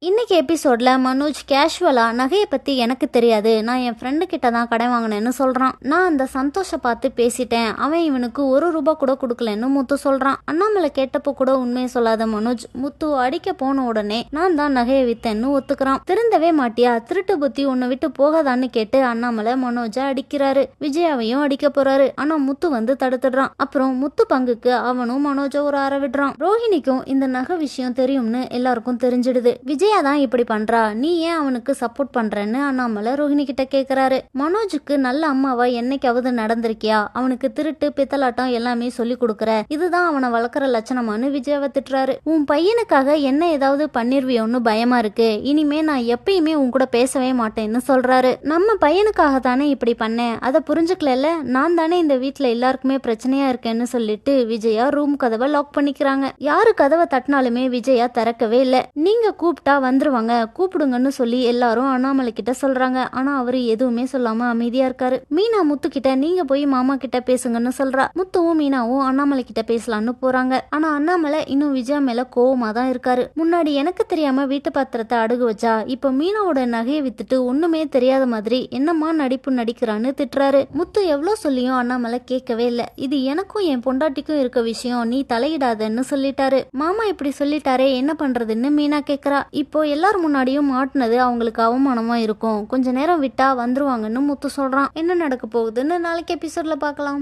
இன்னைக்கு எபிசோட்ல மனோஜ் கேஷுவலா நகையை பத்தி எனக்கு தெரியாது, நான் என் ஃப்ரெண்டு கிட்ட தான் கடன் வாங்கினேன்னு சொல்றான். நான் அந்த சந்தோஷ பார்த்து பேசிட்டேன், அவன் இவனுக்கு ₹1 கூட கொடுக்கலன்னு முத்து சொல்றான். அண்ணாமலை கேட்டப்போ கூட உண்மையை சொல்லாத மனோஜ் முத்து அடிக்க போன உடனே நான் தான் நகையை வித்தேன்னு ஒத்துக்கிறான். திருந்தவே மாட்டியா, திருட்டு புத்தி உன்னை விட்டு போகாதான்னு கேட்டு அண்ணாமலை மனோஜை அடிக்கிறாரு. விஜயாவையும் அடிக்க போறாரு. ஆனா முத்து வந்து தடுத்துடுறான். அப்புறம் முத்து பங்குக்கு அவனும் மனோஜை ஒரு அற விடுறான். ரோஹிணிக்கும் இந்த நகை விஷயம் தெரியும்னு எல்லாருக்கும் தெரிஞ்சிடுது. விஜயா தான் இப்படி பண்றா, நீ ஏன் அவனுக்கு சப்போர்ட் பண்றன்னு அண்ணாமலை ரோஹிணி கிட்ட கேக்குறாரு. மனோஜுக்கு நல்ல அம்மாவா என்னைக்காவது நடந்திருக்கியா, அவனுக்கு திருட்டு பித்தலாட்டம் எல்லாமே சொல்லி கொடுக்கற, இதுதான் அவனை வளர்க்குற லட்சணமானு விஜயாவை திட்டுறாரு. உன் பையனுக்காக என்ன ஏதாவது பண்ணிருவியோன்னு பயமா இருக்கு, இனிமே நான் எப்பயுமே உன் கூட பேசவே மாட்டேன்னு சொல்றாரு. நம்ம பையனுக்காக தானே இப்படி பண்ணேன், அதை புரிஞ்சுக்கல, நான் தானே இந்த வீட்டுல எல்லாருக்குமே பிரச்சனையா இருக்கேன்னு சொல்லிட்டு விஜயா ரூம் கதவை லாக் பண்ணிக்கிறாங்க. யாரு கதவை தட்டினாலுமே விஜயா திறக்கவே இல்லை. நீங்க கூப்பிட்டா வந்துருவாங்க, கூப்பிடுங்கன்னு சொல்லி எல்லாரும் அண்ணாமலை கிட்ட சொல்றாங்க. ஆனா அவரு எதுவுமே சொல்லாம அமைதியா இருக்காரு. மீனா முத்து கிட்ட நீங்க போய் மாமா கிட்ட பேசுங்கன்னு சொல்றா. முத்துவும் மீனாவும் அண்ணாமலை கிட்ட பேசலான்னு போறாங்க. ஆனா அண்ணாமலை இன்னும் விஜயா மேல கோவமா தான் இருக்காரு. முன்னாடி எனக்கு தெரியாம வீட்டு பாத்திரத்தை அடகு வச்சா, இப்ப மீனாவோட நகையை வித்துட்டு ஒண்ணுமே தெரியாத மாதிரி என்னமா நடிப்பு நடிக்கிறான்னு திட்டுறாரு. முத்து எவ்வளவு சொல்லியும் அண்ணாமலை கேட்கவே இல்லை. இது எனக்கும் என் பொண்டாட்டிக்கும் இருக்க விஷயம், நீ தலையிடாதன்னு சொல்லிட்டாரு. மாமா இப்படி சொல்லிட்டாரே, என்ன பண்றதுன்னு மீனா கேக்குறா. இப்போ எல்லாரும் முன்னாடியும் மாட்டினது அவங்களுக்கு அவமானமா இருக்கும், கொஞ்ச நேரம் விட்டா வந்துருவாங்கன்னு முத்து சொல்றான். என்ன நடக்க போகுதுன்னு நாளைக்கு எபிசோட்ல பார்க்கலாம்.